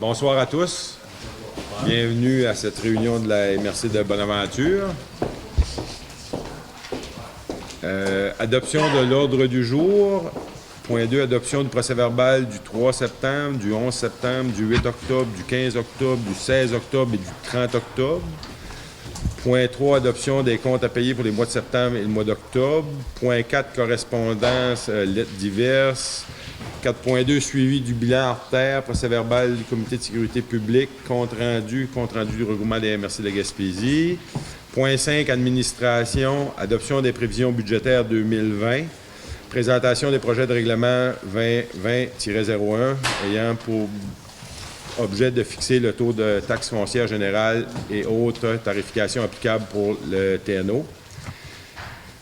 Bonsoir à tous. Bienvenue à cette réunion de la MRC de Bonaventure. Adoption de l'ordre du jour. Point 2, adoption du procès-verbal du 3 septembre, du 11 septembre, du 8 octobre, du 15 octobre, du 16 octobre et du 30 octobre. Point 3, adoption des comptes à payer pour les mois de septembre et le mois d'octobre. Point 4, correspondance, lettres diverses. 4.2, suivi du bilan hors terre, procès-verbal du comité de sécurité publique, compte rendu du regroupement des MRC de la Gaspésie. Point 5, administration, adoption des prévisions budgétaires 2020. Présentation des projets de règlement 2020-01 ayant pour objet de fixer le taux de taxe foncière générale et autres tarifications applicables pour le TNO.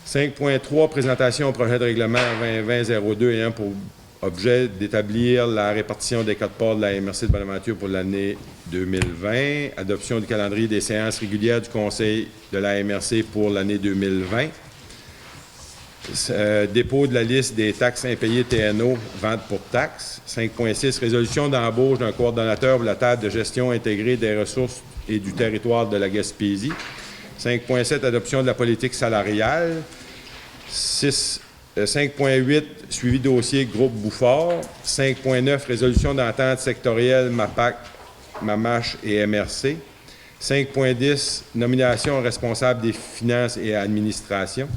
5.3, présentation au projet de règlement 2020-02 ayant pour objet d'établir la répartition des codes parts de la MRC de Bonaventure pour l'année 2020. Adoption du calendrier des séances régulières du Conseil de la MRC pour l'année 2020. Dépôt de la liste des taxes impayées TNO, vente pour taxes. 5.6, résolution d'embauche d'un coordonnateur pour la table de gestion intégrée des ressources et du territoire de la Gaspésie. 5.7, adoption de la politique salariale. 5.8, suivi dossier groupe Bouffard. 5.9, résolution d'entente sectorielle MAPAC, MAMACH et MRC. 5.10, nomination responsable des finances et administration.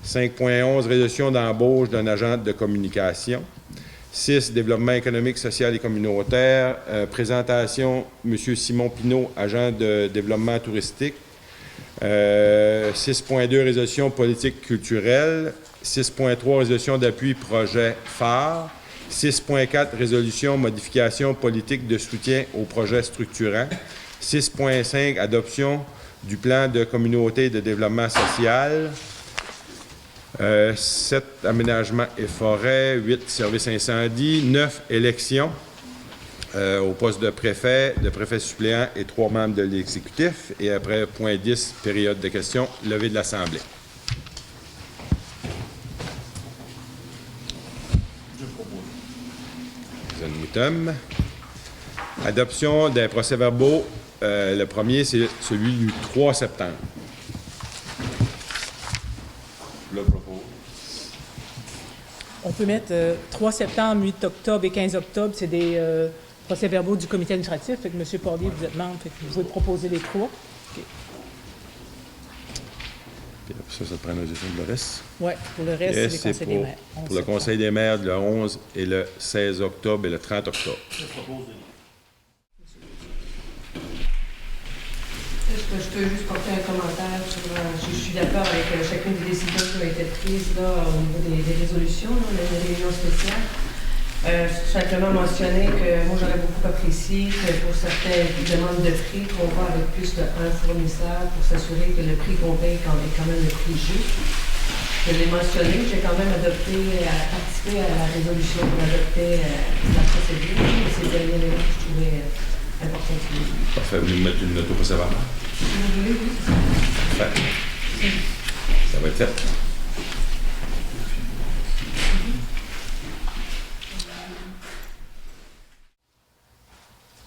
5.11, résolution d'embauche d'un agent de communication. 6, développement économique, social et communautaire. Présentation, M. Simon Pinault, agent de développement touristique. 6.2, résolution politique culturelle. 6.3, résolution d'appui projet phare. 6.4, résolution modification politique de soutien aux projets structurants. 6.5, adoption du plan de communauté de développement social. 7, aménagement et forêt. 8, service incendie. 9, élection au poste de préfet suppléant et 3 membres de l'exécutif. Et après, point 10, période de questions, levée de l'Assemblée. Adoption des procès-verbaux. Le premier, c'est celui du 3 septembre. Je le propose. On peut mettre 3 septembre, 8 octobre et 15 octobre. C'est des procès-verbaux du comité administratif. Fait que M. Porlier, vous êtes membre. Fait que vous pouvez proposer les 3. Okay. Puis après ça prend une résolution de le reste. Oui, pour le reste, yes, c'est les conseils des maires. Pour le conseil des maires, le 11 et le 16 octobre et le 30 octobre. Je peux juste porter un commentaire sur... je suis d'accord avec chacune des décisions qui ont été prises là, au niveau des résolutions, là, des réunions spéciales. Simplement mentionner que moi, j'aurais beaucoup apprécié que pour certaines demandes de prix, qu'on va avec plus d'un fournisseur pour s'assurer que le prix qu'on paye est quand même le prix juste. Je l'ai mentionné, j'ai quand même participé à la résolution pour adopter la procédure, mais c'était un élément que je trouvais important de souligner. Parfait, vous mettre une note au procès-verbal. Oui. Parfait. Ça va être fait.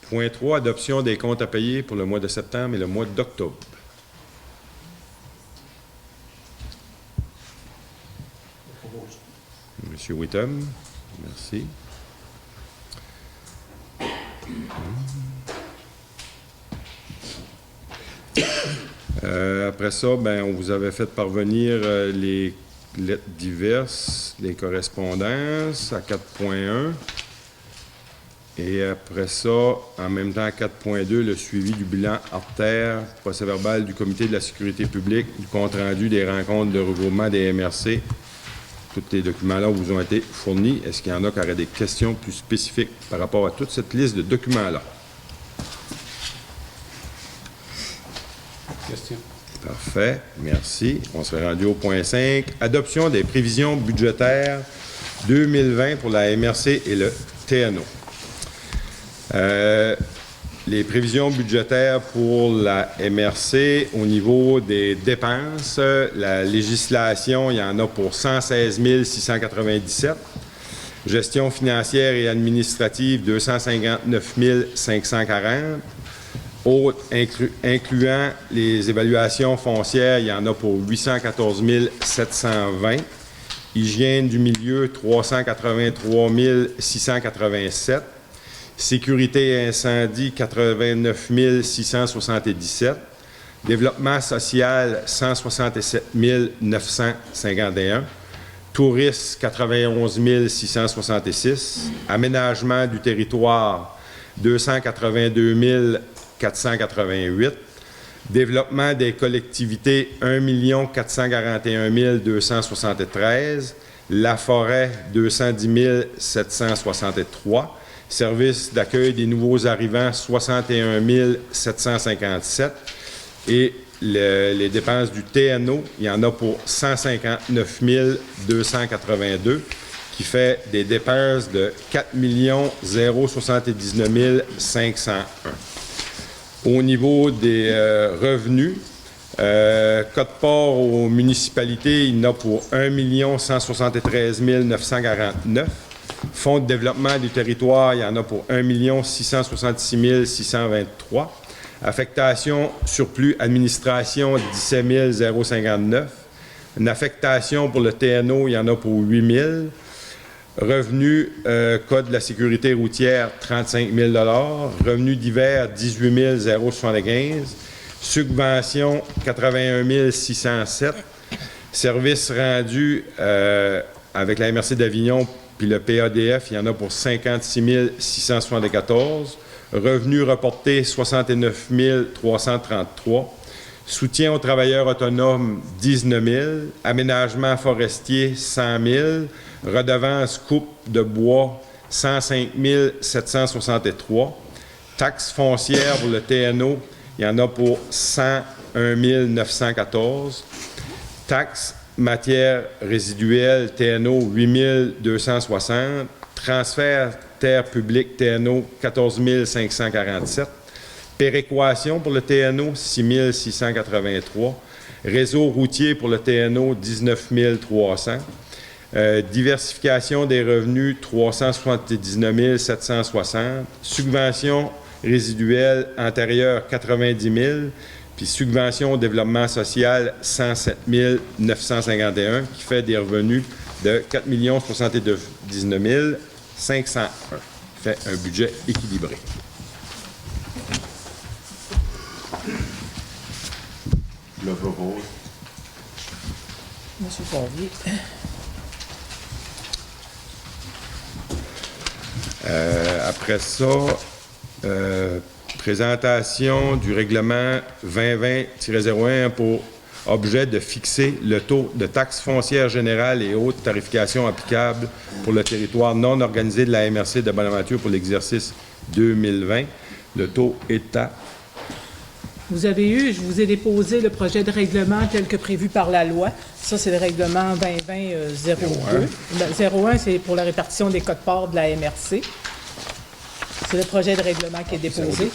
Point 3, adoption des comptes à payer pour le mois de septembre et le mois d'octobre. Monsieur Whittam, merci. Après ça, on vous avait fait parvenir les lettres diverses, les correspondances à 4.1. Et après ça, en même temps, 4.2, le suivi du bilan hors terre, procès-verbal du comité de la sécurité publique, du compte-rendu des rencontres de regroupement des MRC. Tous les documents-là vous ont été fournis. Est-ce qu'il y en a qui auraient des questions plus spécifiques par rapport à toute cette liste de documents-là? Question. Parfait, merci. On serait rendu au point 5. Adoption des prévisions budgétaires 2020 pour la MRC et le TNO. Les prévisions budgétaires pour la MRC au niveau des dépenses, la législation, il y en a pour 116 697. Gestion financière et administrative, 259 540. Autres, incluant les évaluations foncières, il y en a pour 814 720. Hygiène du milieu, 383 687. Sécurité et incendie, 89 677. Développement social, 167 951. Tourisme, 91 666. Aménagement du territoire, 282 488. Développement des collectivités, 1 441 273. La forêt, 210 763. Service d'accueil des nouveaux arrivants, 61 757. Et les dépenses du TNO, il y en a pour 159 282, qui fait des dépenses de 4 079 501. Au niveau des revenus, Côte-Port aux municipalités, il y en a pour 1 173 949. Fonds de développement du territoire, il y en a pour 1 666 623. Affectation surplus administration, 17 059. Une affectation pour le TNO, il y en a pour 8 000. Revenus Code de la sécurité routière, 35 000 Revenus divers, 18 075. Subventions, 81 607. Services rendus avec la MRC d'Avignon puis le PADF, il y en a pour 56 674. Revenus reportés, 69 333. Soutien aux travailleurs autonomes, 19 000. Aménagement forestier, 100 000. Redevance coupe de bois, 105 763. Taxes foncières pour le TNO, il y en a pour 101 914. Taxes matières résiduelles, TNO, 8 260. Transfert terre publique, TNO, 14 547. Péréquation pour le TNO, 6 683. Réseau routier pour le TNO, 19 300. Diversification des revenus, 379 760. Subvention résiduelle antérieure, 90 000. Puis subvention au développement social, 107 951, qui fait des revenus de 4 079 501. Qui fait un budget équilibré. Je le propose. Monsieur Cordier. Après ça, présentation du règlement 2020-01 pour objet de fixer le taux de taxe foncière générale et haute tarification applicable pour le territoire non organisé de la MRC de Bonaventure pour l'exercice 2020. Le taux est à... Vous avez eu, je vous ai déposé le projet de règlement tel que prévu par la loi. Ça, c'est le règlement 2020-02. 01, c'est pour la répartition des codes-parts de la MRC. C'est le projet de règlement qui est déposé.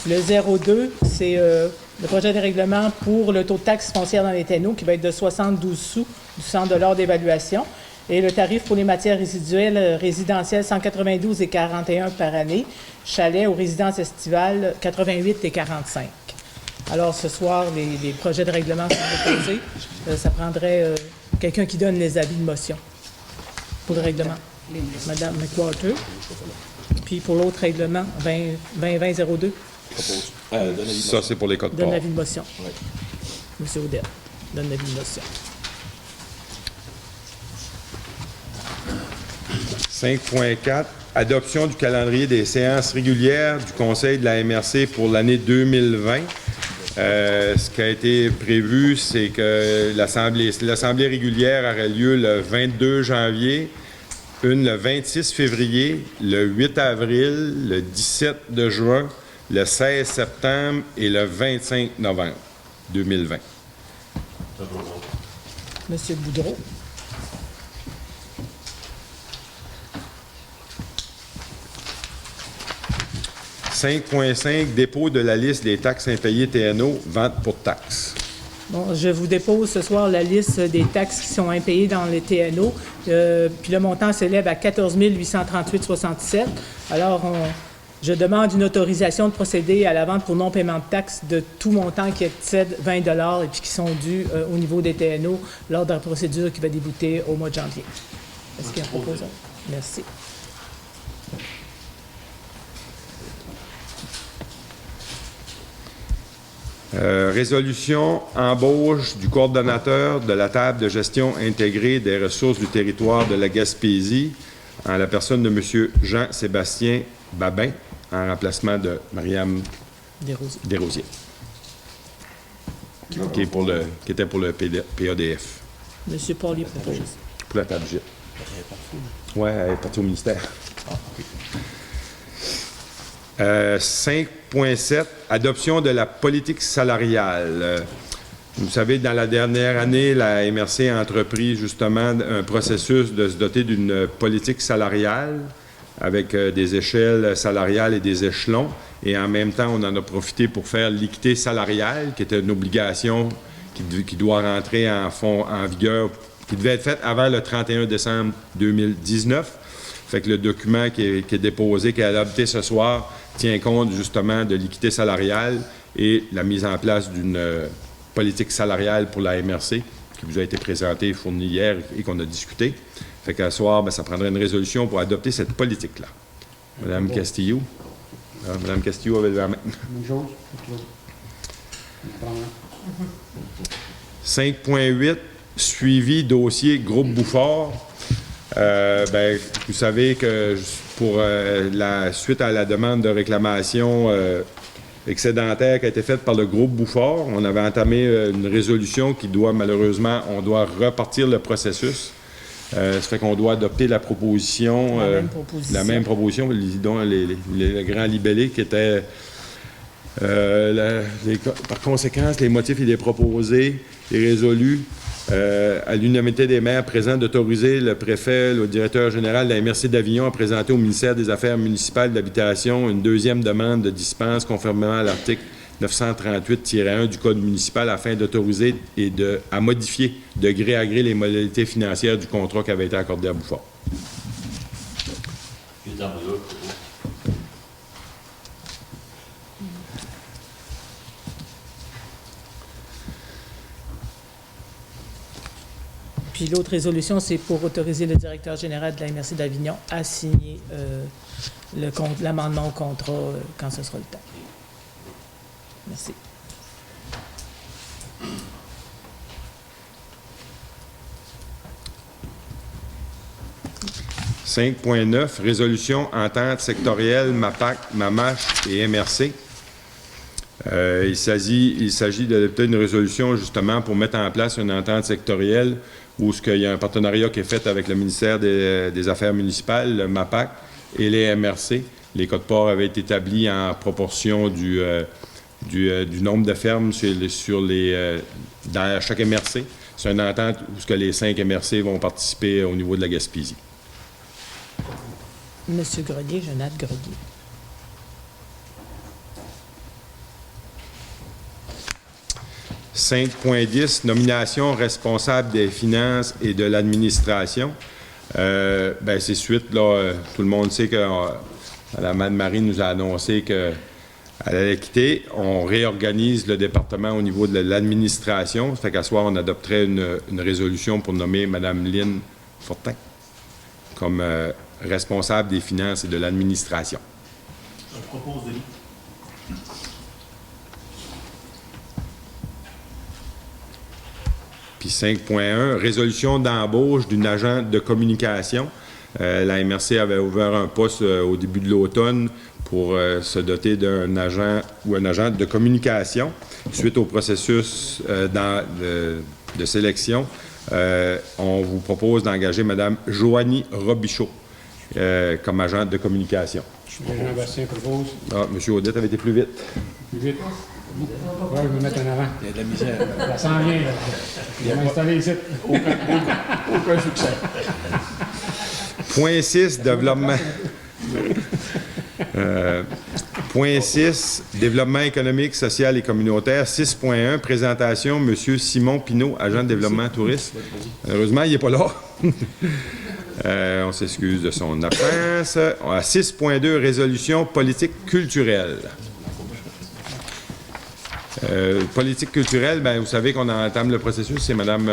Le 02, c'est le projet de règlement pour le taux de taxe foncière dans les TNO qui va être de 72 sous du 100 $ d'évaluation. Et le tarif pour les matières résiduelles résidentielles, 192,41 par année. Chalet aux résidences estivales, 88 et 45. Alors, ce soir, les projets de règlement sont déposés. Ça prendrait quelqu'un qui donne les avis de motion pour le règlement. Madame McWhorter. Puis pour l'autre règlement, 2020-02. Ça, c'est pour les codes Donne parts. l'avis de motion. Oui. Monsieur Audel, donne l'avis de motion. 5.4, adoption du calendrier des séances régulières du Conseil de la MRC pour l'année 2020. Ce qui a été prévu, c'est que l'Assemblée régulière aurait lieu le 22 janvier, une le 26 février, le 8 avril, le 17 de juin, le 16 septembre et le 25 novembre 2020. Monsieur Boudreau. « 5.5 Dépôt de la liste des taxes impayées TNO, vente pour taxes. » Bon, je vous dépose ce soir la liste des taxes qui sont impayées dans les TNO, puis le montant s'élève à 14 838,67. Alors, je demande une autorisation de procéder à la vente pour non-paiement de taxes de tout montant qui excède 20 $ et puis qui sont dus au niveau des TNO lors de la procédure qui va débuter au mois de janvier. Est-ce qu'il y a un proposant? Merci. Résolution embauche du coordonnateur de la table de gestion intégrée des ressources du territoire de la Gaspésie en la personne de M. Jean-Sébastien Babin, en remplacement de Mariam Desrosiers, qui était pour le PADF. M. Pauli propose. Pour la table J. Oui, elle est partie au ministère. 5.7, adoption de la politique salariale. Vous savez, dans la dernière année, la MRC a entrepris justement un processus de se doter d'une politique salariale avec des échelles salariales et des échelons. Et en même temps, on en a profité pour faire l'équité salariale, qui était une obligation qui doit rentrer en vigueur, qui devait être faite avant le 31 décembre 2019. Fait que le document qui est déposé, qui est adopté ce soir, tient compte justement de l'équité salariale et la mise en place d'une politique salariale pour la MRC qui vous a été présentée et fournie hier et qu'on a discuté. Fait qu'à ce soir, ça prendrait une résolution pour adopter cette politique-là. Madame Castillo. Madame Castillo avait la main. 5.8, suivi dossier Groupe Bouffard. Vous savez que pour la suite à la demande de réclamation excédentaire qui a été faite par le groupe Bouffard, on avait entamé une résolution qui doit malheureusement, on doit repartir le processus. Ça fait qu'on doit adopter la proposition, la même proposition, le grand libellé qui était par conséquent, les motifs il est proposé et résolu à l'unanimité des maires présents d'autoriser le préfet, le directeur général de la MRC d'Avignon à présenter au ministère des Affaires municipales d'Habitation une deuxième demande de dispense conformément à l'article 938-1 du Code municipal afin d'autoriser et à modifier de gré à gré les modalités financières du contrat qui avait été accordé à Bouffard. 'Puis l'autre résolution, c'est pour autoriser le directeur général de la MRC d'Avignon à signer l'amendement au contrat quand ce sera le temps. Merci. « 5.9, résolution entente sectorielle MAPAC, MAMACH et MRC. Il s'agit d'adopter une résolution justement pour mettre en place une entente sectorielle où il y a un partenariat qui est fait avec le ministère des Affaires municipales, le MAPAC et les MRC. Les quotes-parts avaient été établis en proportion du nombre de fermes dans chaque MRC. C'est une entente où les 5 MRC vont participer au niveau de la Gaspésie. Monsieur Grelier, Jonathan Grelier. « 5.10, nomination responsable des finances et de l'administration. C'est suite, là, tout le monde sait que Mme Anne-Marie nous a annoncé qu'elle allait quitter. On réorganise le département au niveau de l'administration. Ça fait qu'à soir, on adopterait une résolution pour nommer Mme Lynne Fortin comme responsable des finances et de l'administration. Je propose de Puis 5.1, résolution d'embauche d'une agent de communication. La MRC avait ouvert un poste au début de l'automne pour se doter d'un agent ou un agent de communication. Suite au processus de sélection, on vous propose d'engager Mme Joanie Robichaud comme agent de communication. Jean-Bastien propose. Ah, M. Audette avait été plus vite. Plus vite. Ouais, je vais me mettre en avant. Il y a de la misère. Ça sent bien, là. Il va m'installer ici. Aucun succès. Point 6, développement. Point 6, développement économique, social et communautaire. 6.1, présentation, M. Simon Pinault, agent de développement touriste. Malheureusement, il n'est pas là. On s'excuse de son absence. À 6.2, résolution politique culturelle. Politique culturelle, bien, vous savez qu'on entame le processus. C'est Mme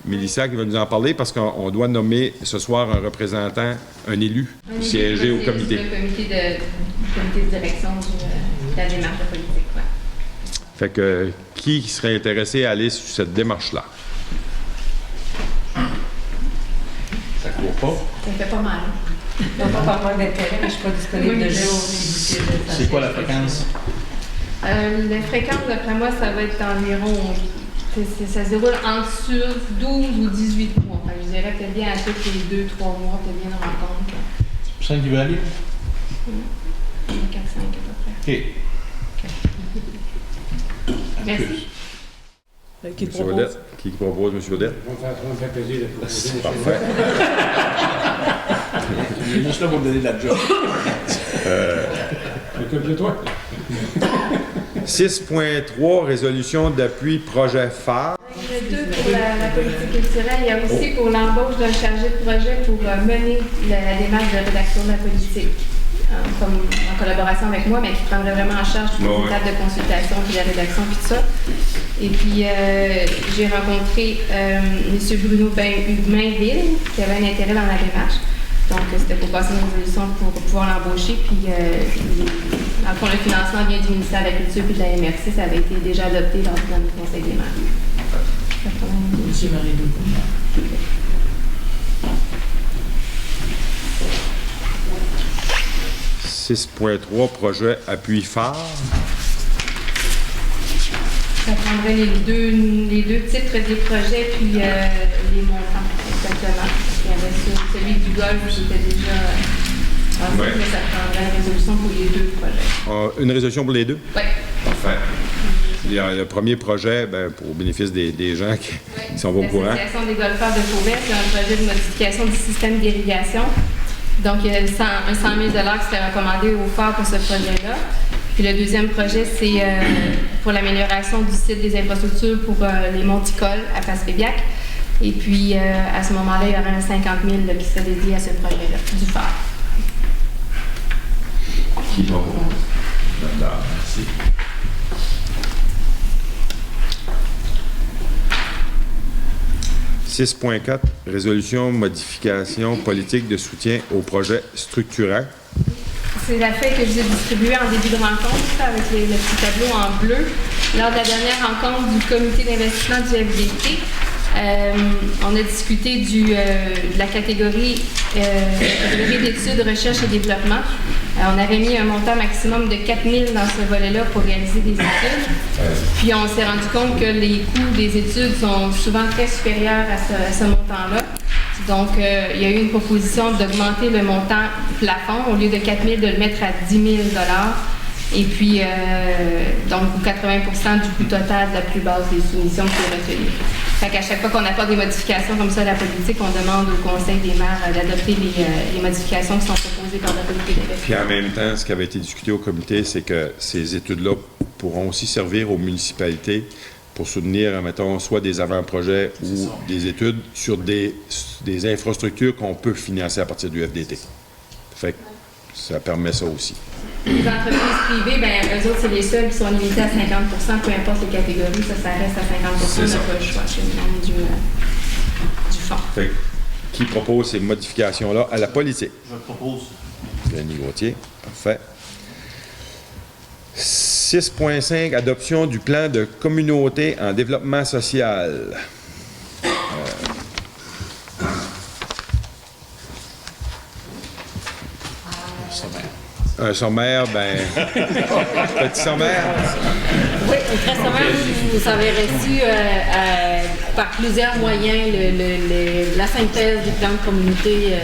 Mélissa qui va nous en parler parce qu'on doit nommer ce soir un représentant, un élu, pour siéger au comité. Le comité de direction de la démarche de politique. Ouais. Fait que qui serait intéressé à aller sur cette démarche-là? Ça court pas. Ça fait pas mal. Ils n'ont pas vraiment d'intérêt, mais je ne suis pas disponible de jour. C'est quoi la fréquence? La fréquence, d'après moi, ça va être environ. Ça se déroule entre 12 ou 18 mois. Enfin, je dirais peut-être bien à tous les 2-3 mois, peut-être bien une rencontre. Tu sens qu'il veut aller? 4-5 à peu près. OK. Merci. Qui le M. propose? Odette. Qui propose, M. Odette? Ça me fait plaisir de proposer. Parfait. Il est juste là pour me donner de la job. Occupe de toi. 6.3, résolution d'appui projet phare. Il y a deux pour la politique culturelle. Il y a aussi pour l'embauche d'un chargé de projet pour mener la démarche de rédaction de la politique. Comme en collaboration avec moi, mais qui prendrait vraiment en charge toutes les étapes de consultation, puis la rédaction, puis tout ça. Et puis, j'ai rencontré M. Bruno Mainville, qui avait un intérêt dans la démarche. Donc, c'était pour passer une résolution pour pouvoir l'embaucher. Puis, dans le fond, le financement vient du ministère de la Culture puis de la MRC. Ça avait été déjà adopté dans le Conseil des maires. M. Marie-Lou. 6.3, projet appui phare. Ça prendrait les deux titres des projets puis les montants, exactement. Il y avait celui du golf qui était déjà ensuite, mais ça prendrait une résolution pour les deux projets. Une résolution pour les deux? Oui. Parfait. Il y a le premier projet, ben, pour bénéfice des gens qui sont pas au courant. L'Association des golfeurs de Fauvert, c'est un projet de modification du système d'irrigation. Donc, il y a un 100 000 $ qui serait recommandé au phare pour ce projet-là. Puis le deuxième projet, c'est pour l'amélioration du site des infrastructures pour les monticoles à Passepébiac. Et puis, à ce moment-là, il y aurait un 50 000 qui serait dédié à ce projet-là, du phare. Qui va? Merci. « 6.4, résolution, modification politique de soutien aux projets structurants. » C'est la feuille que je vous ai distribuée en début de rencontre avec le petit tableau en bleu. Lors de la dernière rencontre du comité d'investissement du FDT, on a discuté de la catégorie d'études, recherche et développement. On avait mis un montant maximum de 4 000 dans ce volet-là pour réaliser des études. Puis on s'est rendu compte que les coûts des études sont souvent très supérieurs à ce montant-là. Donc, il y a eu une proposition d'augmenter le montant plafond au lieu de 4 000, de le mettre à 10 000 $. Et puis, donc, pour 80 % du coût total de la plus basse des soumissions qui est retenue. Fait qu'à chaque fois qu'on apporte des modifications comme ça à la politique, on demande au Conseil des maires d'adopter les modifications qui sont proposées par la politique d'investissement. Puis en même temps, ce qui avait été discuté au comité, c'est que ces études-là pourront aussi servir aux municipalités pour soutenir, mettons, soit des avant-projets ou des études sur des infrastructures qu'on peut financer à partir du FDT. Fait que ça permet ça aussi. Les entreprises privées, bien, eux autres, c'est les seuls qui sont limités à 50 %, peu importe les catégories, ça reste à 50 %, on n'a pas le choix chez le du fonds. Fait que, qui propose ces modifications-là à la politique? Je propose. Denis Gauthier, parfait. 6.5, adoption du plan de communauté en développement social. Un sommaire, ben... Petit sommaire. Oui, très sommaire, vous avez reçu par plusieurs moyens la synthèse du plan de communauté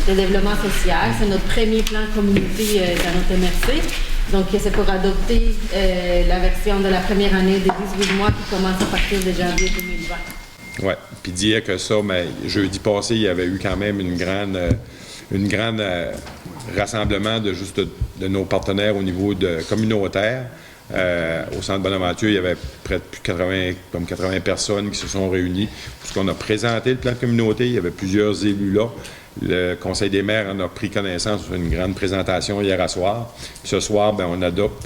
de développement social. C'est notre premier plan de communauté dans notre MRC. Donc, c'est pour adopter la version de la première année des 18 mois qui commence à partir de janvier 2020. Oui, puis dire que ça, mais jeudi passé, il y avait eu quand même une grande rassemblement de nos partenaires au niveau communautaire. Au Centre Bonaventure, il y avait près de plus de 80 personnes qui se sont réunies puisqu'on a présenté le plan de communauté. Il y avait plusieurs élus là. Le Conseil des maires en a pris connaissance sur une grande présentation hier à soir. Puis ce soir, on adopte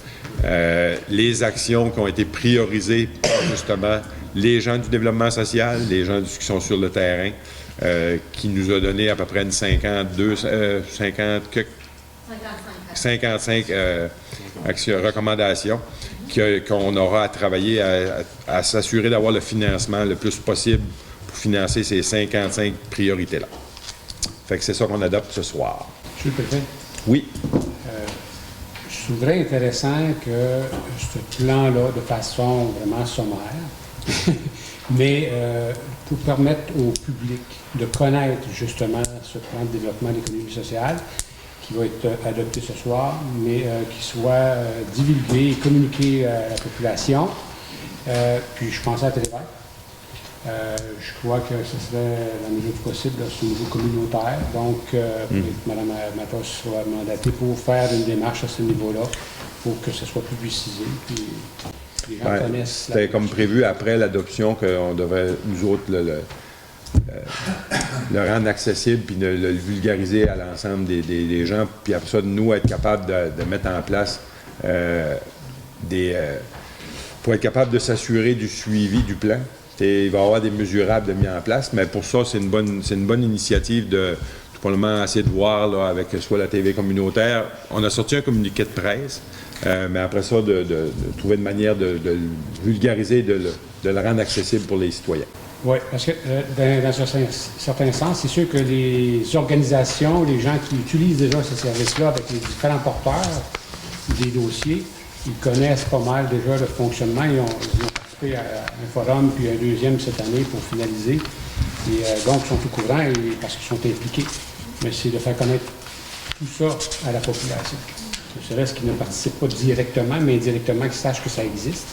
les actions qui ont été priorisées par justement les gens du développement social, les gens qui sont sur le terrain, qui nous a donné à peu près une 55 recommandations qu'on aura à travailler à s'assurer d'avoir le financement le plus possible pour financer ces 55 priorités-là. Fait que c'est ça qu'on adopte ce soir. Monsieur le préfet, Oui. je trouverais intéressant que ce plan-là, de façon vraiment sommaire, mais pour permettre au public de connaître justement ce plan de développement de l'économie sociale qui va être adopté ce soir, mais qui soit divulgué et communiqué à la population. Puis je pensais à Télévert. Je crois que ce serait la mesure du possible là, sur le niveau communautaire. Donc, Mme Matos soit mandatée pour faire une démarche à ce niveau-là pour que ce soit publicisé. Puis les gens connaissent. C'était comme prévu après l'adoption qu'on devait, nous autres, le rendre accessible puis le vulgariser à l'ensemble des gens. Puis après ça, de nous, être capable de mettre en place pour être capable de s'assurer du suivi du plan. Il va y avoir des mesurables de mis en place, mais pour ça, c'est une bonne initiative de tout probablement essayer de voir là, avec soit la TV communautaire. On a sorti un communiqué de presse, mais après ça, de trouver une manière de le vulgariser, de le rendre accessible pour les citoyens. Oui, parce que dans un certain sens, c'est sûr que les organisations, les gens qui utilisent déjà ce service-là avec les différents porteurs des dossiers, ils connaissent pas mal déjà le fonctionnement. Ils ont participé à un forum, puis un deuxième cette année pour finaliser. Et donc, ils sont au courant parce qu'ils sont impliqués. Mais c'est de faire connaître tout ça à la population. Ce serait ce qui ne participe pas directement, mais indirectement, qu'ils sachent que ça existe.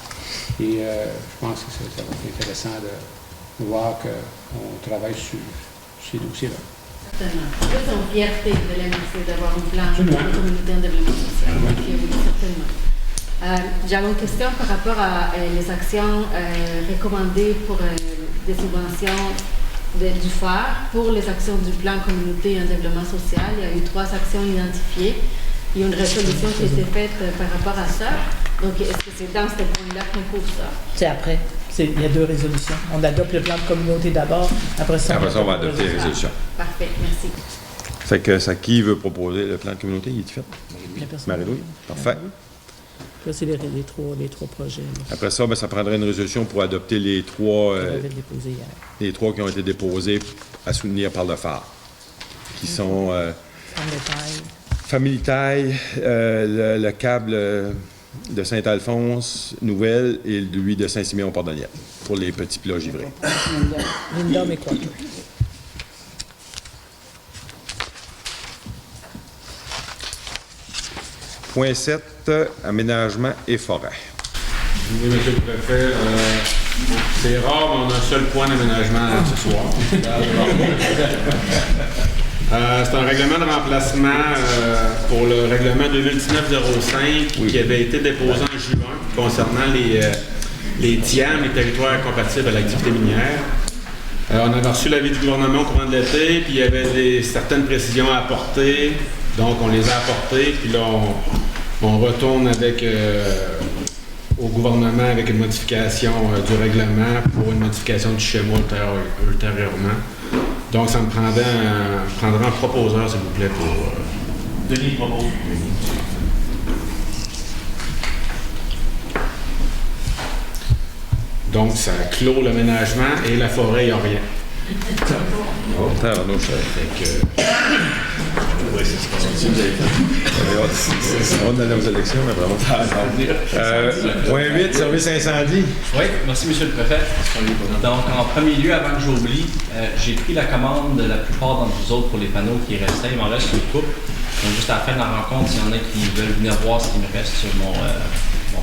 Et je pense que ça va être intéressant de voir qu'on travaille sur ces dossiers-là. Certainement. C'est une fierté de l'MRC d'avoir un plan de communauté en développement social. Oui, certainement. J'avais une question par rapport à les actions recommandées pour des subventions du phare pour les actions du plan communauté en développement social. Il y a eu 3 actions identifiées. Il y a une résolution qui a été faite par rapport à ça. Donc, est-ce que c'est dans ce point-là qu'on couvre ça? C'est après. Il y a 2 résolutions. On adopte le plan de communauté d'abord. Après ça, on va adopter les résolutions. Parfait, merci. Fait que ça, qui veut proposer le plan de communauté? Il est fait? Marie-Louise? Parfait. Là, c'est les 3 projets. Là. Après ça, ça prendrait une résolution pour adopter les 3 les 3 qui ont été déposés à soutenir par le phare, qui sont Famille Taille, le câble de Saint-Alphonse, Nouvelle, et lui de Saint-Siméon-Port-Daniel, pour les petits plats givrés. Linda, mais quoi? Point 7, aménagement et forêt. oui, monsieur le préfet, c'est rare, mais on a un seul point d'aménagement ce soir. C'est un règlement de remplacement pour le règlement 2019-05 qui avait été déposé en juin concernant les TIAM, les territoires compatibles à l'activité minière. On avait reçu l'avis du gouvernement au courant de l'été, puis il y avait certaines précisions à apporter. Donc, on les a apportées, puis là, on retourne au gouvernement avec une modification du règlement pour une modification du schéma ultérieurement. Donc, ça me prendra un proposeur, s'il vous plaît, pour... Denis propose. Donc, ça clôt l'aménagement et la forêt, il n'y a rien. On allait aux élections, mais vraiment. Point 8, service incendie. Oui, merci, monsieur le préfet. Donc, en premier lieu, avant que j'oublie, j'ai pris la commande de la plupart d'entre vous autres pour les panneaux qui restaient. Il m'en reste une couple. Donc, juste à la fin de la rencontre, s'il y en a qui veulent venir voir ce qui me reste sur mon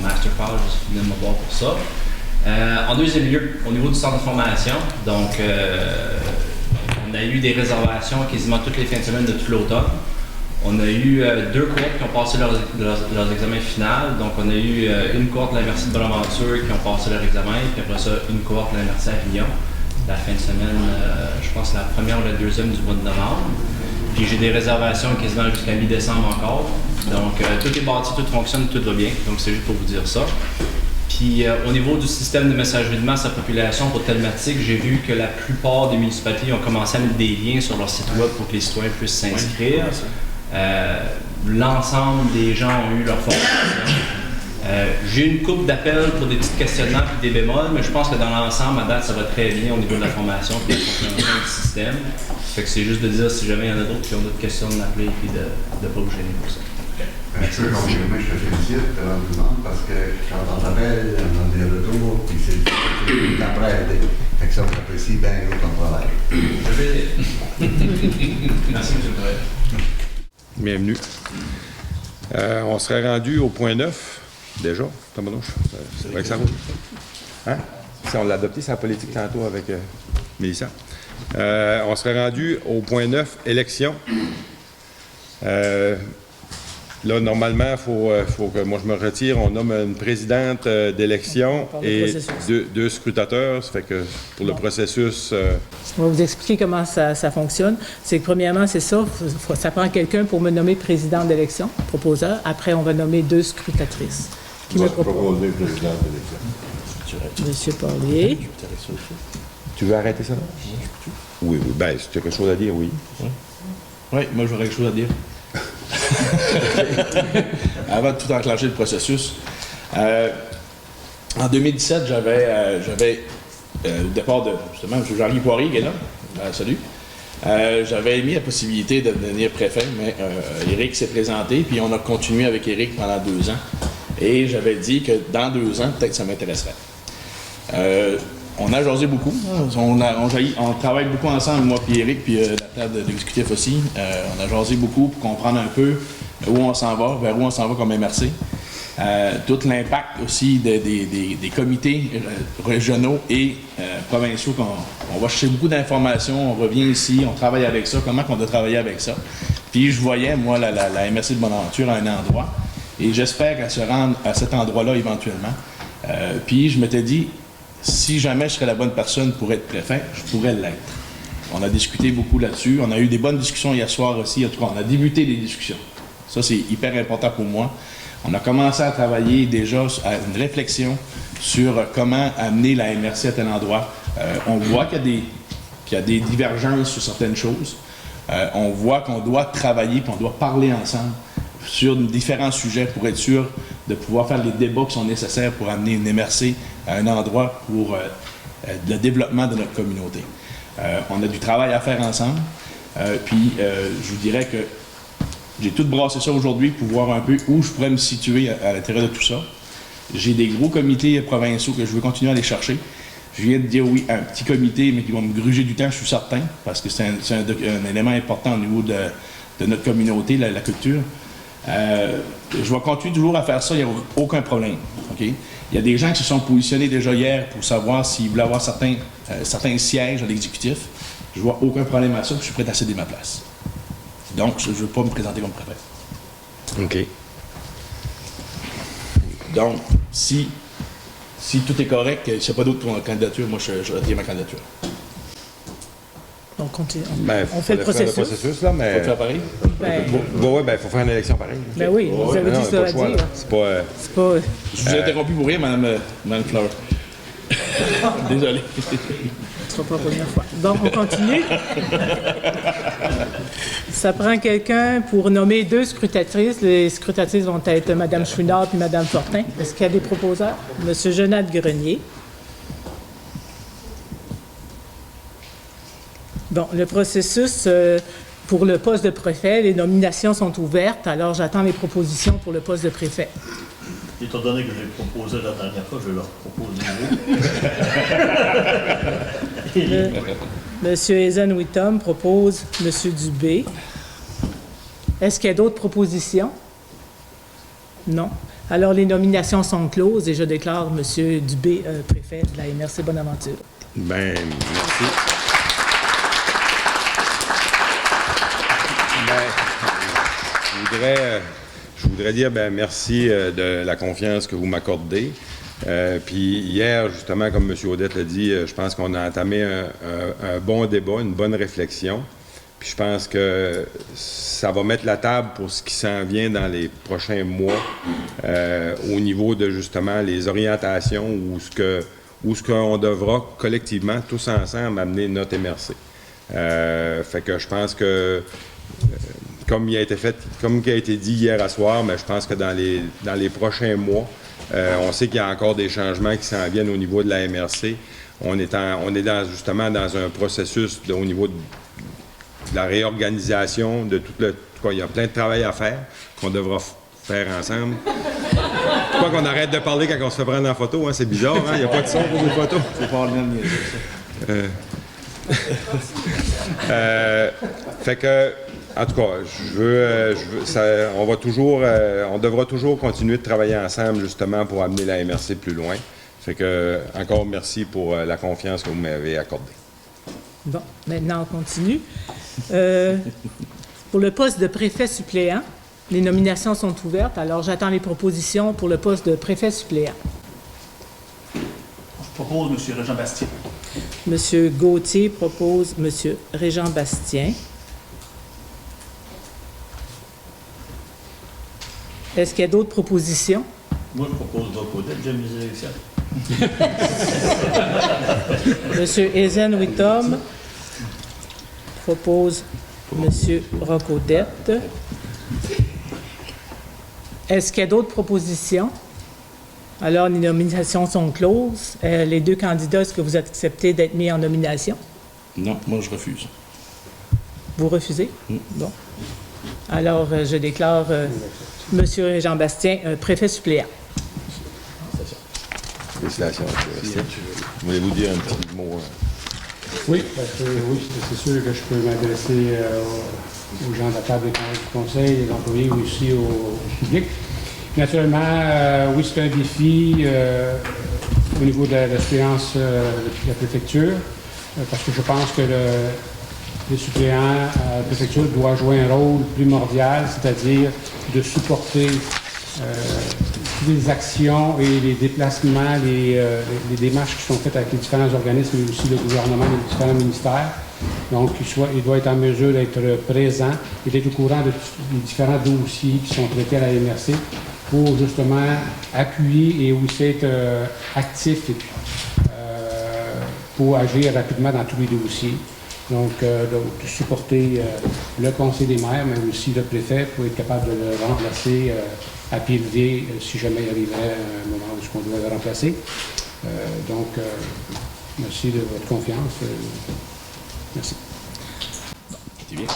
master file, juste venir me voir pour ça. En deuxième lieu, au niveau du centre de formation, donc on a eu des réservations quasiment toutes les fins de semaine de tout l'automne. On a eu 2 cohortes qui ont passé leurs examens finaux. Donc, on a eu une cohorte de la MRC de Bonaventure qui ont passé leur examen, puis après ça, une cohorte de la MRC à Avignon. La fin de semaine, je pense la première ou la deuxième du mois de novembre. Puis j'ai des réservations quasiment jusqu'à mi-décembre encore. Donc, tout est bâti, tout fonctionne, tout va bien. Donc, c'est juste pour vous dire ça. Puis, au niveau du système de messagerie de masse à population pour thématique, j'ai vu que la plupart des municipalités ont commencé à mettre des liens sur leur site web pour que les citoyens puissent s'inscrire. L'ensemble des gens ont eu leur formation. J'ai une couple d'appels pour des petits questionnements et des bémols, mais je pense que dans l'ensemble, à date, ça va très bien au niveau de la formation et de la compréhension du système. Fait que c'est juste de dire si jamais il y en a d'autres qui ont d'autres questions de m'appeler et de ne pas vous gêner pour ça. Je peux confirmer, je te félicite, parce que quand on t'appelle, on a des retours, puis c'est après aider. Fait que ça, on apprécie bien ton travail. Merci, M. le Président. Bienvenue. On serait rendu au point 9, déjà. C'est vrai que ça roule. Hein? Si on l'a adopté, c'est la politique tantôt avec Mélissa. On serait rendu au point 9, élection. Là, normalement, il faut que moi je me retire. On nomme une présidente d'élection et deux scrutateurs. Ça fait que pour le processus... Je vais vous expliquer comment ça fonctionne. C'est que premièrement, c'est ça, ça prend quelqu'un pour me nommer président d'élection, proposeur. Après, on va nommer 2 scrutatrices. Qui me propose président d'élection. Monsieur Paulier. Tu veux arrêter ça? Oui, oui. Ben, si tu as quelque chose à dire, oui. Oui, moi j'aurais quelque chose à dire. Avant de tout enclencher le processus, en 2017, j'avais au départ de justement M. Jean-Guy Poirier qui est là, salut, j'avais émis la possibilité de devenir préfet, mais Éric s'est présenté, puis on a continué avec Éric pendant 2 ans, et j'avais dit que dans 2 ans, peut-être ça m'intéresserait. On a jasé beaucoup, on travaille beaucoup ensemble, moi puis Éric, puis la table de l'exécutif aussi. On a jasé beaucoup pour comprendre un peu où on s'en va, vers où on s'en va comme MRC. Tout l'impact aussi des comités régionaux et provinciaux. On va chercher beaucoup d'informations, on revient ici, on travaille avec ça, comment on doit travailler avec ça. Puis je voyais, moi, la MRC de Bonaventure à un endroit, et j'espère qu'elle se rende à cet endroit-là éventuellement. Puis je m'étais dit, si jamais je serais la bonne personne pour être préfet, je pourrais l'être. On a discuté beaucoup là-dessus. On a eu des bonnes discussions hier soir aussi. En tout cas, on a débuté des discussions. Ça, c'est hyper important pour moi. On a commencé à travailler déjà à une réflexion sur comment amener la MRC à tel endroit. On voit qu'il y a des divergences sur certaines choses. On voit qu'on doit travailler puis on doit parler ensemble sur différents sujets pour être sûr de pouvoir faire les débats qui sont nécessaires pour amener une MRC à un endroit pour le développement de notre communauté. On a du travail à faire ensemble, puis je vous dirais que j'ai tout brassé ça aujourd'hui pour voir un peu où je pourrais me situer à l'intérieur de tout ça. J'ai des gros comités provinciaux que je veux continuer à aller chercher. Je viens de dire oui à un petit comité, mais qui va me gruger du temps, je suis certain, parce que c'est un élément important au niveau de notre communauté, la culture. Je vais continuer toujours à faire ça, il n'y a aucun problème. Okay? Il y a des gens qui se sont positionnés déjà hier pour savoir s'ils voulaient avoir certains sièges à l'exécutif. Je vois aucun problème à ça, puis je suis prêt à céder ma place. Donc, je ne veux pas me présenter comme préfet. OK. Donc, si tout est correct, s'il n'y a pas d'autres candidatures, moi, je retire ma candidature. On continue. Ben, on fait le processus. Là, mais... Faut le faire pareil? Il faut faire une élection pareille. Ben oui, vous avez dit ça à dire. C'est pas... Je vous ai interrompu pour rien, Mme Fleur. Désolé. Ce sera pas la première fois. Donc, on continue. Ça prend quelqu'un pour nommer 2 scrutatrices. Les scrutatrices vont être Mme Chouinard et Mme Fortin. Est-ce qu'il y a des proposeurs? M. Jonathan Grenier. Bon, le processus pour le poste de préfet, les nominations sont ouvertes, alors j'attends les propositions pour le poste de préfet. Étant donné que j'ai proposé la dernière fois, je leur propose de nouveau. Monsieur Ezen-Wittom propose M. Dubé. Est-ce qu'il y a d'autres propositions? Non. Alors, les nominations sont closes et je déclare M. Dubé préfet de la MRC Bonaventure. Ben, merci. je voudrais dire merci de la confiance que vous m'accordez. Puis hier, justement, comme M. Audette l'a dit, je pense qu'on a entamé un bon débat, une bonne réflexion. Puis je pense que ça va mettre la table pour ce qui s'en vient dans les prochains mois au niveau de, justement, les orientations ou ce qu'on devra collectivement, tous ensemble, amener notre MRC. Fait que je pense que, comme il a été dit hier à soir, mais je pense que dans les prochains mois, on sait qu'il y a encore des changements qui s'en viennent au niveau de la MRC. On est justement dans un processus au niveau de la réorganisation de tout le... Il y a plein de travail à faire qu'on devra faire ensemble. Pourquoi qu'on arrête de parler quand on se fait prendre en photo? Hein? C'est bizarre, hein? Il n'y a pas de son pour une photo. C'est pas le même fait que, en tout cas, on devra toujours continuer de travailler ensemble justement pour amener la MRC plus loin. Fait que, encore merci pour la confiance que vous m'avez accordée. Bon, maintenant on continue. Pour le poste de préfet suppléant, les nominations sont ouvertes. Alors, j'attends les propositions pour le poste de préfet suppléant. Je propose M. Régent Bastien. M. Gauthier propose M. Régent Bastien. Est-ce qu'il y a d'autres propositions? Moi, je propose Rocodette. J'aime les élections. M. Ezen Wittom propose M. Rocodette. Est-ce qu'il y a d'autres propositions? Alors, les nominations sont closes. Les deux candidats, est-ce que vous acceptez d'être mis en nomination? Non, moi, je refuse. Vous refusez? Bon. Alors, je déclare M. Jean-Bastien préfet suppléant. Félicitations. Voulez-vous dire un petit mot? Oui, c'est sûr que je peux m'adresser aux gens de la table du conseil, les employés, ou aussi au public. Naturellement, oui, c'est un défi au niveau de la suppléance de la préfecture, parce que je pense que le suppléant à la préfecture doit jouer un rôle primordial, c'est-à-dire de supporter toutes les actions et les déplacements, les démarches qui sont faites avec les différents organismes, mais aussi le gouvernement et les différents ministères. Donc, il doit être en mesure d'être présent et d'être au courant des différents dossiers qui sont traités à la MRC pour justement appuyer et aussi être actif pour agir rapidement dans tous les dossiers. Donc de supporter le conseil des maires, mais aussi le préfet pour être capable de le remplacer à pied levé si jamais il arriverait un moment où on doit le remplacer. Merci de votre confiance. Merci. C'est bien.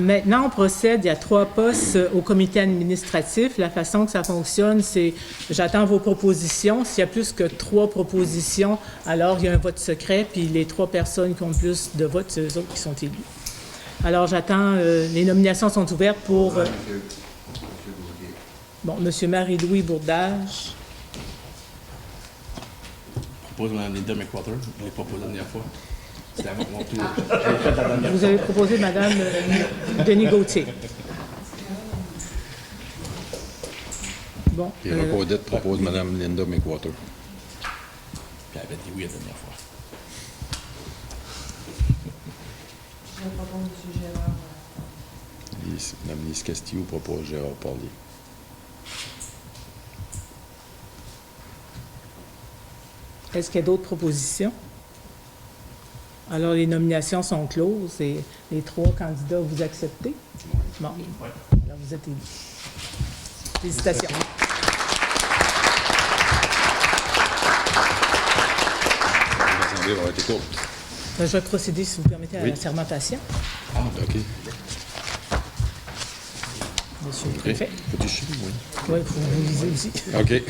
Maintenant, on procède. Il y a 3 postes au comité administratif. La façon que ça fonctionne, c'est j'attends vos propositions. S'il y a plus que 3 propositions, alors il y a un vote secret, puis les 3 personnes qui ont plus de votes, c'est eux autres qui sont élus. Alors, j'attends. Les nominations sont ouvertes pour... Bon, M. Marie-Louis Bourdage. Je propose Mme Linda McWhorter. Je l'ai proposé la dernière fois. C'était avant mon tour. Vous avez proposé Mme Denis Gauthier. Bon. Et Rocodette propose Mme Linda McWhorter. Puis elle avait dit oui la dernière fois. Je propose M. Gérard. Mme Lise Castillo propose Gérard Parlier. Est-ce qu'il y a d'autres propositions? Alors, les nominations sont closes et les 3 candidats, vous acceptez? Bon. Alors, vous êtes élus. Félicitations. L'Assemblée va être courte. Je vais procéder, si vous permettez, à la sermentation. Ah, OK. Monsieur le préfet. Faut-tu chier, oui? Oui, il faut que vous lisez aussi. OK.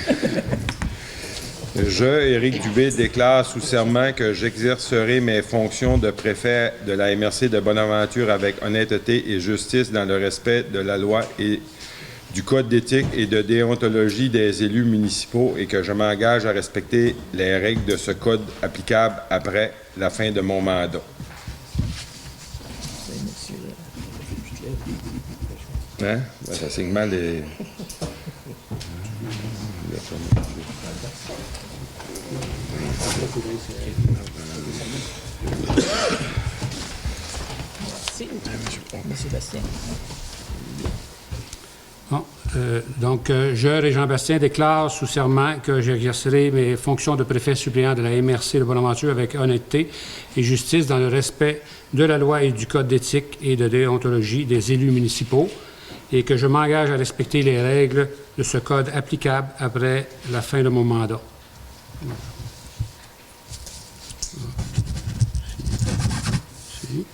Je, Éric Dubé, déclare sous serment que j'exercerai mes fonctions de préfet de la MRC de Bonaventure avec honnêteté et justice dans le respect de la loi et du Code d'éthique et de déontologie des élus municipaux et que je m'engage à respecter les règles de ce code applicable après la fin de mon mandat. Hein? Ben, ça signe mal les... Merci. Monsieur Bastien. Bon, donc, je, Régent Bastien, déclare sous serment que j'exercerai mes fonctions de préfet suppléant de la MRC de Bonaventure avec honnêteté et justice dans le respect de la loi et du code d'éthique et de déontologie des élus municipaux et que je m'engage à respecter les règles de ce code applicable après la fin de mon mandat. Ici.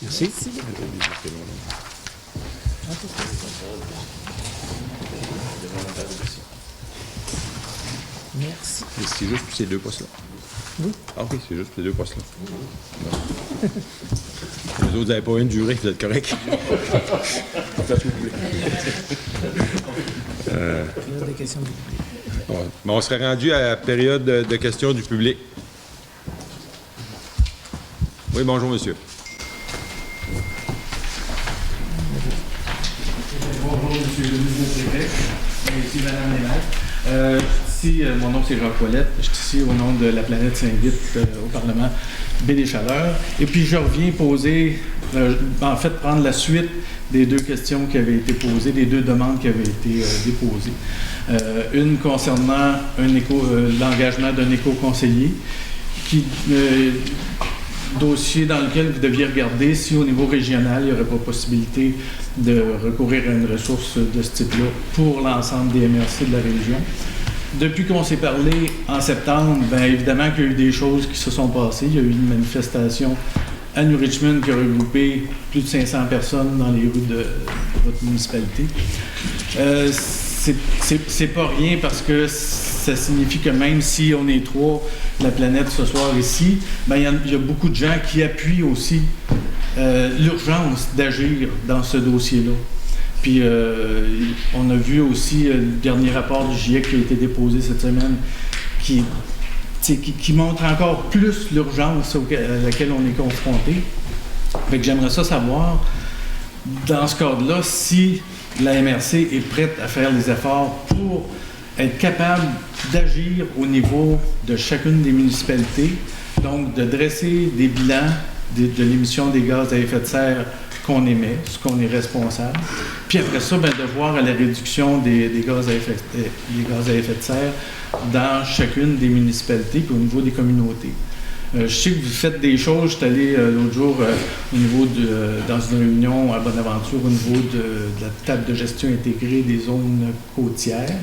Merci. Merci. C'est juste pour ces deux postes-là. Oui. Ah oui, c'est juste pour ces deux postes-là. Bon. Les autres, vous n'avez pas une durée, vous êtes correct. Faites ce que vous voulez. Des questions du public. Bon, on serait rendu à la période de questions du public. Oui, bonjour, monsieur. Bonjour, M. le ministre-préfet. Ici, Mme Lénac. Mon nom, c'est Jacques Ouellette. Je suis ici au nom de La Planète s'invite au Parlement Baie des Chaleurs. Et puis, je reviens poser, prendre la suite des deux questions qui avaient été posées, des deux demandes qui avaient été déposées. Une concernant l'engagement d'un éco-conseiller, dossier dans lequel vous deviez regarder si au niveau régional, il n'y aurait pas possibilité de recourir à une ressource de ce type-là pour l'ensemble des MRC de la région. Depuis qu'on s'est parlé en septembre, bien évidemment qu'il y a eu des choses qui se sont passées. Il y a eu une manifestation à New Richmond qui a regroupé plus de 500 personnes dans les rues de votre municipalité. C'est pas rien parce que ça signifie que même si on est trois, la planète ce soir ici, ben, il y a beaucoup de gens qui appuient aussi l'urgence d'agir dans ce dossier-là. Puis on a vu aussi le dernier rapport du GIEC qui a été déposé cette semaine qui montre encore plus l'urgence à laquelle on est confronté. Fait que j'aimerais ça savoir, dans ce cadre-là, si la MRC est prête à faire les efforts pour être capable d'agir au niveau de chacune des municipalités, donc de dresser des bilans de l'émission des gaz à effet de serre qu'on émet, ce qu'on est responsable, puis après ça, bien, de voir à la réduction des gaz à effet de serre dans chacune des municipalités puis au niveau des communautés. Je sais que vous faites des choses. Je suis allé l'autre jour au niveau dans une réunion à Bonaventure au niveau de la table de gestion intégrée des zones côtières.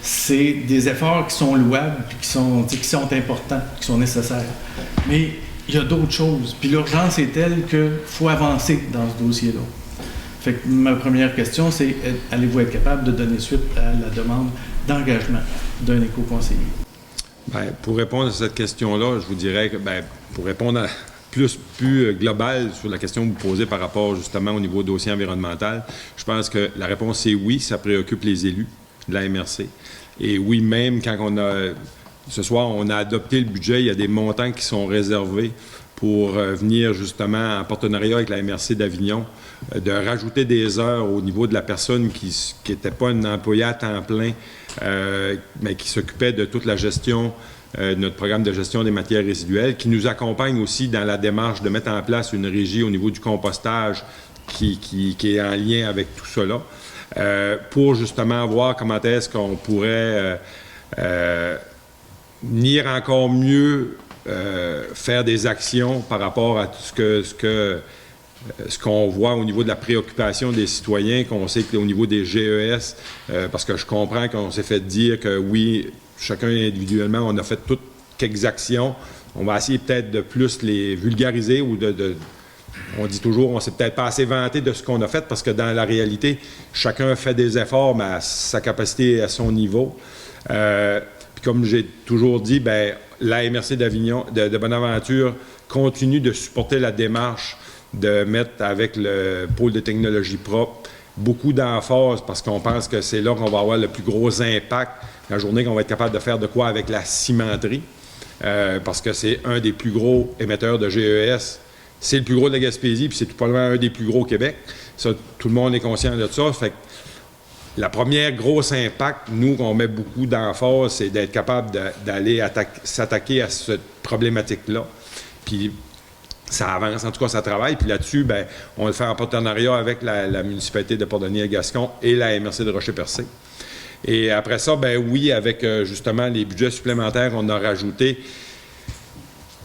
C'est des efforts qui sont louables et qui sont importants, qui sont nécessaires. Mais il y a d'autres choses. Puis l'urgence est telle qu'il faut avancer dans ce dossier-là. Fait que ma première question, c'est allez-vous être capable de donner suite à la demande d'engagement d'un éco-conseiller? Bien, pour répondre à cette question-là, je vous dirais que, bien, pour répondre plus global sur la question que vous posez par rapport justement au niveau dossier environnemental, je pense que la réponse c'est oui, ça préoccupe les élus de la MRC. Et oui, même quand ce soir, on a adopté le budget, il y a des montants qui sont réservés pour venir justement en partenariat avec la MRC d'Avignon, de rajouter des heures au niveau de la personne qui n'était pas un employé à temps plein, mais qui s'occupait de toute la gestion, notre programme de gestion des matières résiduelles, qui nous accompagne aussi dans la démarche de mettre en place une régie au niveau du compostage qui est en lien avec tout cela, pour justement voir comment est-ce qu'on pourrait venir encore mieux faire des actions par rapport à tout ce qu'on voit au niveau de la préoccupation des citoyens, qu'on sait qu'au niveau des GES, parce que je comprends qu'on s'est fait dire que oui, chacun individuellement, on a fait toutes quelques actions. On va essayer peut-être de plus les vulgariser ou on dit toujours, on ne s'est peut-être pas assez vanté de ce qu'on a fait parce que dans la réalité, chacun fait des efforts, mais à sa capacité, à son niveau. Puis comme j'ai toujours dit, bien, la MRC d'Avignon, de Bonaventure, continue de supporter la démarche de mettre avec le pôle de technologie propre beaucoup d'emphase parce qu'on pense que c'est là qu'on va avoir le plus gros impact, la journée qu'on va être capable de faire de quoi avec la cimenterie, parce que c'est un des plus gros émetteurs de GES. C'est le plus gros de la Gaspésie, puis c'est probablement un des plus gros au Québec. Ça, tout le monde est conscient de ça. Fait que la première grosse impact, nous, qu'on met beaucoup d'emphase, c'est d'être capable d'aller s'attaquer à cette problématique-là. Puis ça avance, en tout cas, ça travaille. Puis là-dessus, ben, on le fait en partenariat avec la municipalité de Port-Denis-Gascon et la MRC de Rocher-Percé. Et après ça, ben oui, avec justement les budgets supplémentaires qu'on a rajoutés,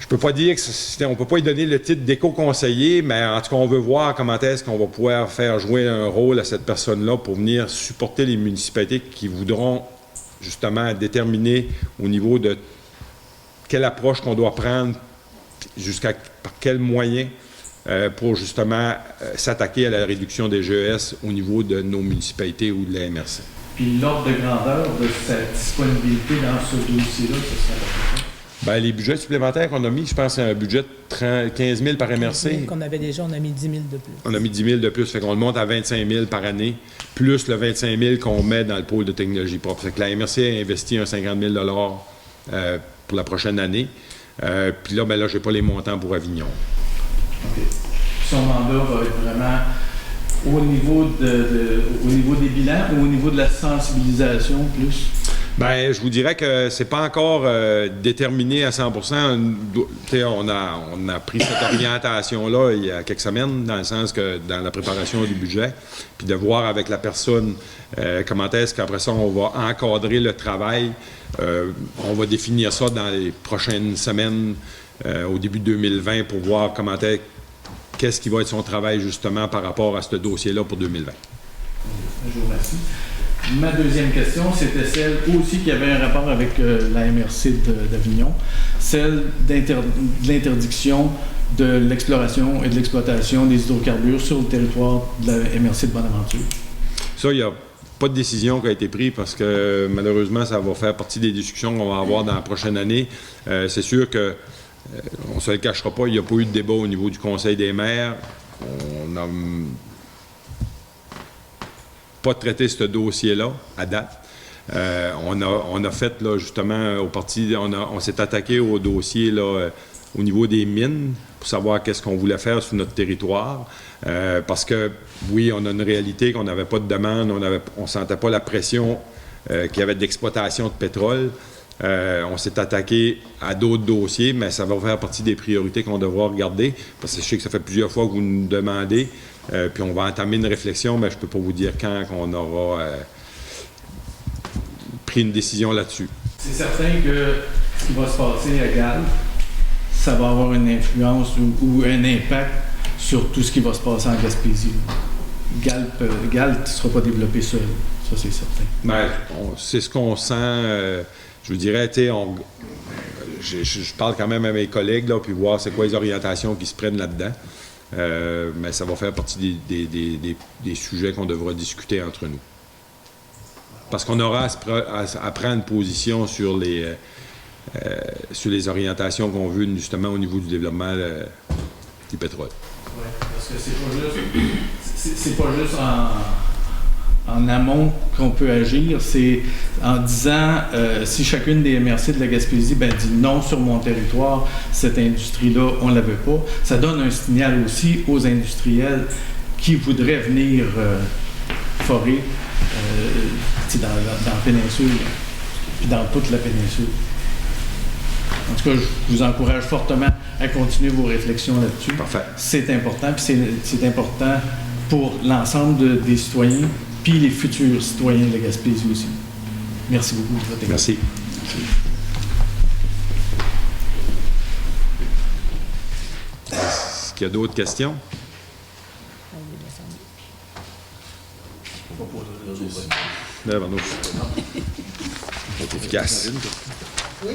je peux pas dire que on peut pas y donner le titre d'éco-conseiller, mais en tout cas, on veut voir comment est-ce qu'on va pouvoir faire jouer un rôle à cette personne-là pour venir supporter les municipalités qui voudront justement déterminer au niveau de quelle approche qu'on doit prendre, par quels moyens pour justement s'attaquer à la réduction des GES au niveau de nos municipalités ou de la MRC. Puis l'ordre de grandeur de sa disponibilité dans ce dossier-là, ce serait à peu près? Bien, les budgets supplémentaires qu'on a mis, je pense, c'est un budget de 15 000 par MRC. Qu'on avait déjà, on a mis 10 000 de plus. On a mis 10 000 de plus, fait qu'on le monte à 25 000 par année, plus le 25 000 qu'on met dans le pôle de technologie propre. Fait que la MRC a investi un 50 000 pour la prochaine année. Puis là, ben là, je n'ai pas les montants pour Avignon. OK. Son mandat va être vraiment au niveau des bilans ou au niveau de la sensibilisation plus? Bien, je vous dirais que c'est pas encore déterminé à 100%. On a pris cette orientation-là il y a quelques semaines, dans le sens que dans la préparation du budget, puis de voir avec la personne comment est-ce qu'après ça, on va encadrer le travail. On va définir ça dans les prochaines semaines, au début de 2020, pour voir qu'est-ce qui va être son travail justement par rapport à ce dossier-là pour 2020. Je vous remercie. Ma deuxième question, c'était celle aussi qui avait un rapport avec la MRC d'Avignon, celle de l'interdiction de l'exploration et de l'exploitation des hydrocarbures sur le territoire de la MRC de Bonaventure. Ça, il n'y a pas de décision qui a été prise parce que malheureusement, ça va faire partie des discussions qu'on va avoir dans la prochaine année. C'est sûr que on ne se le cachera pas, il n'y a pas eu de débat au niveau du Conseil des maires. On n'a pas traité ce dossier-là à date. On a fait, là, justement, au parti, on s'est attaqué au dossier là, au niveau des mines pour savoir qu'est-ce qu'on voulait faire sur notre territoire. Parce que, oui, on a une réalité qu'on n'avait pas de demande, on ne sentait pas la pression qu'il y avait d'exploitation de pétrole. On s'est attaqué à d'autres dossiers, mais ça va faire partie des priorités qu'on devra regarder, parce que je sais que ça fait plusieurs fois que vous nous demandez, puis on va entamer une réflexion, mais je ne peux pas vous dire quand on aura pris une décision là-dessus. C'est certain que ce qui va se passer à Galles, ça va avoir une influence ou un impact sur tout ce qui va se passer en Gaspésie. Galles ne sera pas développé seul, ça c'est certain. Ben, c'est ce qu'on sent. Je vous dirais, tu sais, je parle quand même à mes collègues, là, puis voir c'est quoi les orientations qui se prennent là-dedans. Mais ça va faire partie des sujets qu'on devra discuter entre nous. Parce qu'on aura à prendre position sur les orientations qu'on veut, justement, au niveau du développement du pétrole. Oui, parce que c'est pas juste en amont qu'on peut agir, c'est en disant si chacune des MRC de la Gaspésie dit non sur mon territoire, cette industrie-là, on ne la veut pas, ça donne un signal aussi aux industriels qui voudraient venir forer dans la péninsule, puis dans toute la péninsule. En tout cas, je vous encourage fortement à continuer vos réflexions là-dessus. Parfait. C'est important, puis c'est important pour l'ensemble des citoyens, puis les futurs citoyens de la Gaspésie aussi. Merci beaucoup de votre écoute. Merci. Est-ce qu'il y a d'autres questions? Là, pardon. C'est efficace. Oui.